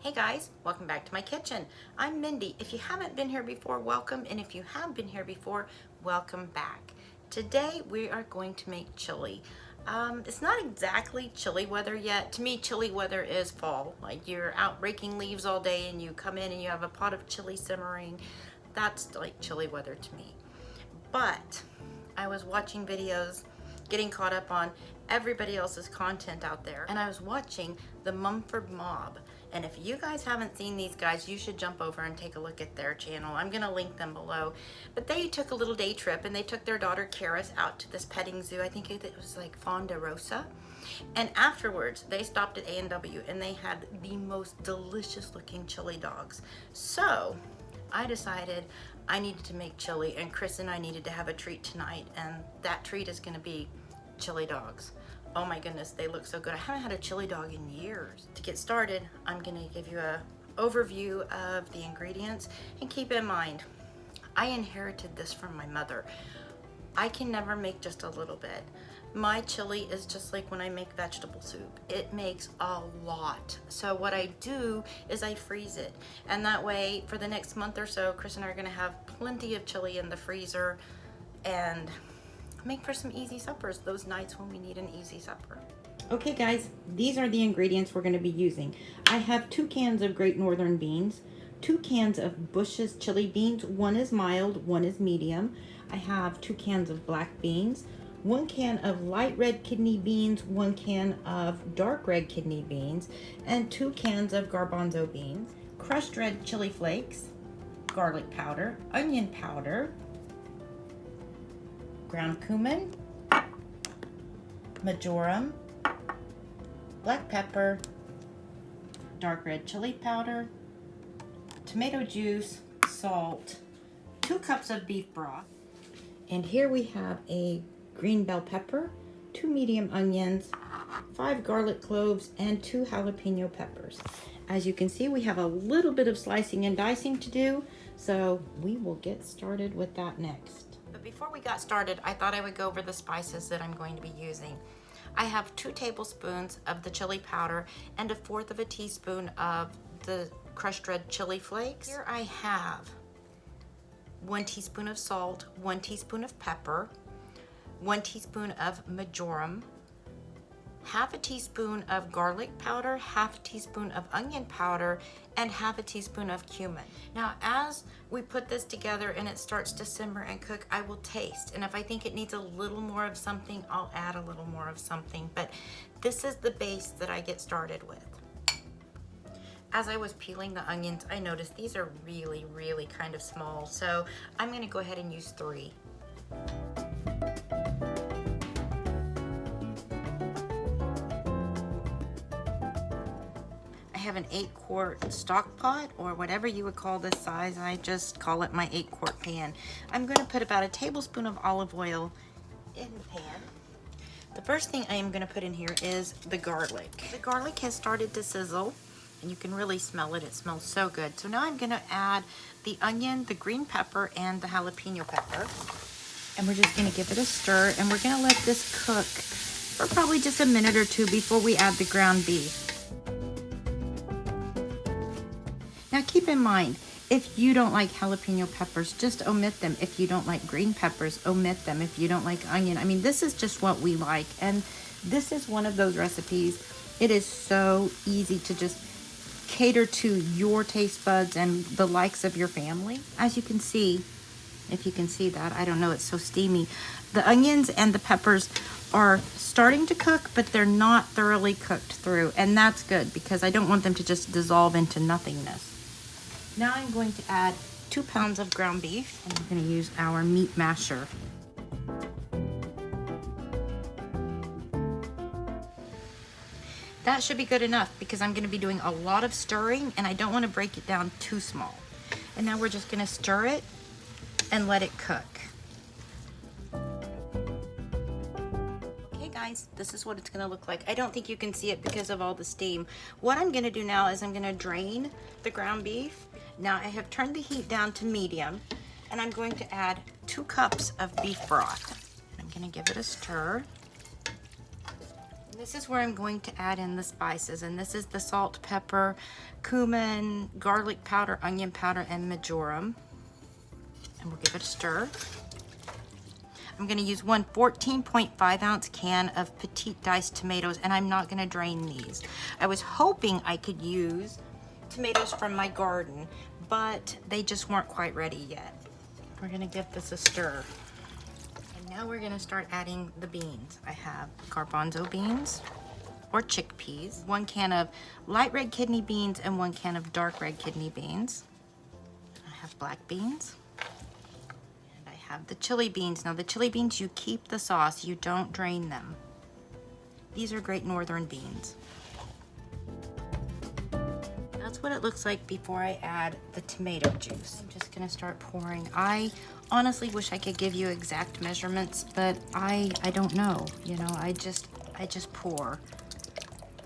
Hey guys, welcome back to my kitchen. I'm Mindy. If you haven't been here before, welcome. And if you have been here before, welcome back. Today we are going to make chili. It's not exactly chili weather yet. To me, chili weather is fall. Like you're out raking leaves all day and you come in and you have a pot of chili simmering. That's like chili weather to me. But I was watching videos, getting caught up on everybody else's content out there, and I was watching the Mumford Mob. And if you guys haven't seen these guys, you should jump over and take a look at their channel. I'm gonna link them below. But they took a little day trip and they took their daughter Karis out to this petting zoo. I think it was like Fonda Rosa. And afterwards, they stopped at A&W and they had the most delicious looking chili dogs. So I decided I needed to make chili, and Chris and I needed to have a treat tonight, and that treat is gonna be chili dogs. Oh my goodness, they look so good. I haven't had a chili dog in years. To get started, I'm gonna give you an overview of the ingredients, and keep in mind, I inherited this from my mother. I can never make just a little bit. My chili is just like when I make vegetable soup. It makes a lot. So what I do is I freeze it. And that way, for the next month or so, Chris and I are gonna have plenty of chili in the freezer and make for some easy suppers those nights when we need an easy supper. Okay guys, these are the ingredients we're gonna be using. I have 2 cans of Great Northern beans, 2 cans of Bush's chili beans. One is mild, one is medium. I have 2 cans of black beans, 1 can of light red kidney beans, 1 can of dark red kidney beans, and 2 cans of garbanzo beans, crushed red chili flakes, garlic powder, onion powder, ground cumin, majoram, black pepper, dark red chili powder, tomato juice, salt, 2 cups of beef broth. And here we have a green bell pepper, 2 medium onions, 5 garlic cloves, and 2 jalapeno peppers. As you can see, we have a little bit of slicing and dicing to do, so we will get started with that next. But before we got started, I thought I would go over the spices that I'm going to be using. I have 2 tablespoons of the chili powder and 1/4 of a teaspoon of the crushed red chili flakes. Here I have 1 teaspoon of salt, 1 teaspoon of pepper, 1 teaspoon of majoram, 1/2 teaspoon of garlic powder, 1/2 teaspoon of onion powder, and 1/2 teaspoon of cumin. Now, as we put this together and it starts to simmer and cook, I will taste. And if I think it needs a little more of something, I'll add a little more of something. But this is the base that I get started with. As I was peeling the onions, I noticed these are really, really kind of small. So I'm gonna go ahead and use 3. I have an 8-quart stock pot, or whatever you would call this size. I just call it my 8-quart pan. I'm going to put about 1 tablespoon of olive oil in the pan. The first thing I am going to put in here is the garlic. The garlic has started to sizzle, and you can really smell it. It smells so good. So now I'm going to add the onion, the green pepper, and the jalapeno pepper. And we're just going to give it a stir, and we're going to let this cook for probably just a minute or 2 before we add the ground beef. Now keep in mind, if you don't like jalapeno peppers, just omit them. If you don't like green peppers, omit them. If you don't like onion, I mean, this is just what we like. And this is one of those recipes. It is so easy to just cater to your taste buds and the likes of your family. As you can see, if you can see that, I don't know, it's so steamy. The onions and the peppers are starting to cook, but they're not thoroughly cooked through. And that's good because I don't want them to just dissolve into nothingness. Now I'm going to add 2 pounds of ground beef, and we're going to use our meat masher. That should be good enough because I'm going to be doing a lot of stirring, and I don't want to break it down too small. And now we're just going to stir it and let it cook. Okay guys, this is what it's going to look like. I don't think you can see it because of all the steam. What I'm going to do now is I'm going to drain the ground beef. Now I have turned the heat down to medium, and I'm going to add 2 cups of beef broth. And I'm going to give it a stir. This is where I'm going to add in the spices, and this is the salt, pepper, cumin, garlic powder, onion powder, and majoram. And we'll give it a stir. I'm going to use one 14.5 ounce can of petite diced tomatoes, and I'm not going to drain these. I was hoping I could use tomatoes from my garden, but they just weren't quite ready yet. We're going to give this a stir. And now we're going to start adding the beans. I have garbanzo beans or chickpeas, 1 can of light red kidney beans, and 1 can of dark red kidney beans. I have black beans. Have the chili beans. Now the chili beans, you keep the sauce, you don't drain them. These are great northern beans. That's what it looks like before I add the tomato juice. I'm just gonna start pouring. I honestly wish I could give you exact measurements, but I don't know, you know, I just pour.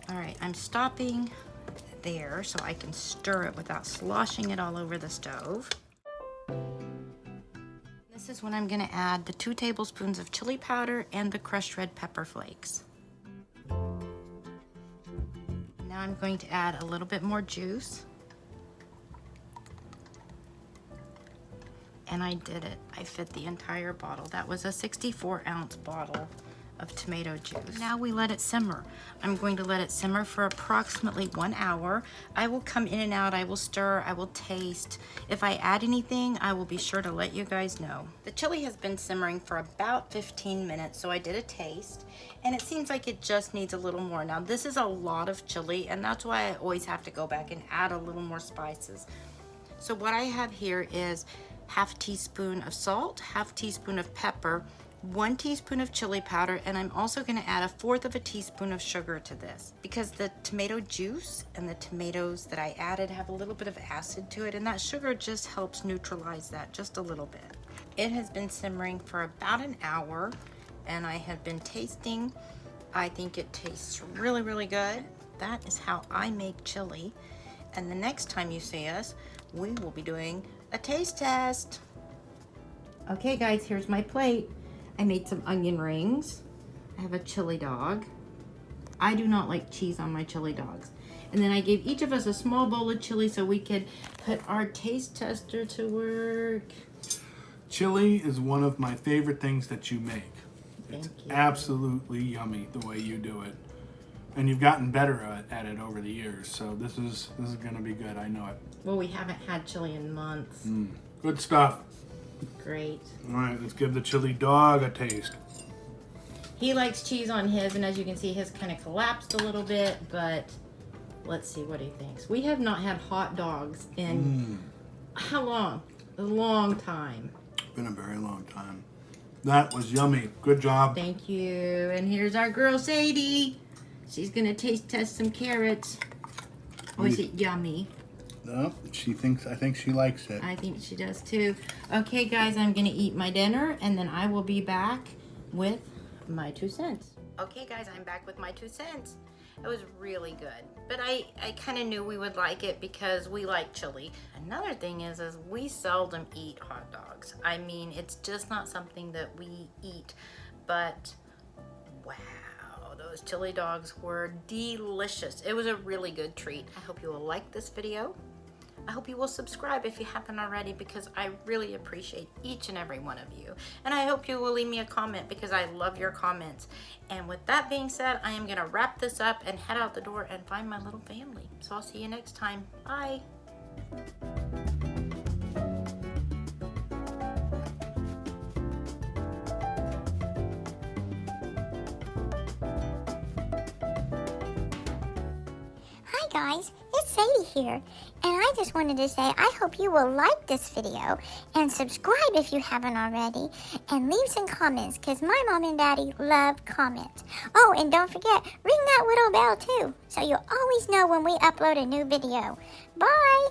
All right, I'm stopping there so I can stir it without sloshing it all over the stove. This is when I'm going to add the 2 tablespoons of chili powder and the crushed red pepper flakes. Now I'm going to add a little bit more juice. And I did it. I fit the entire bottle. That was a 64-ounce bottle of tomato juice. Now we let it simmer. I'm going to let it simmer for approximately 1 hour. I will come in and out, I will stir, I will taste. If I add anything, I will be sure to let you guys know. The chili has been simmering for about 15 minutes, so I did a taste, and it seems like it just needs a little more. Now this is a lot of chili, and that's why I always have to go back and add a little more spices. So what I have here is 1/2 teaspoon of salt, 1/2 teaspoon of pepper, 1 teaspoon of chili powder, and I'm also going to add 1/4 teaspoon of sugar to this because the tomato juice and the tomatoes that I added have a little bit of acid to it, and that sugar just helps neutralize that just a little bit. It has been simmering for about an hour, and I have been tasting. I think it tastes really, really good. That is how I make chili, and the next time you see us, we will be doing a taste test. Okay guys, here's my plate. I made some onion rings. I have a chili dog. I do not like cheese on my chili dogs. And then I gave each of us a small bowl of chili so we could put our taste tester to work. Chili is one of my favorite things that you make. It's absolutely yummy the way you do it. And you've gotten better at it over the years, so this is gonna be good, I know it. Well, we haven't had chili in months. Good stuff. Great. All right, let's give the chili dog a taste. He likes cheese on his, and as you can see, his kind of collapsed a little bit, but let's see what he thinks. We have not had hot dogs in how long? A long time. Been a very long time. That was yummy. Good job. Thank you. And here's our girl, Sadie. She's gonna taste test some carrots. Oh, is it yummy? No, I think she likes it. I think she does too. Okay guys, I'm gonna eat my dinner and then I will be back with my 2 cents. Okay guys, I'm back with my 2 cents. It was really good, but I kind of knew we would like it because we like chili. Another thing is we seldom eat hot dogs. I mean, it's just not something that we eat, but wow. Those chili dogs were delicious. It was a really good treat. I hope you will like this video. I hope you will subscribe if you haven't already because I really appreciate each and every one of you. And I hope you will leave me a comment because I love your comments. And with that being said, I am gonna wrap this up and head out the door and find my little family. So I'll see you next time. Bye. Guys, it's Sadie here, and I just wanted to say I hope you will like this video and subscribe if you haven't already, and leave some comments because my mom and daddy love comments. Oh, and don't forget, ring that little bell too so you'll always know when we upload a new video. Bye!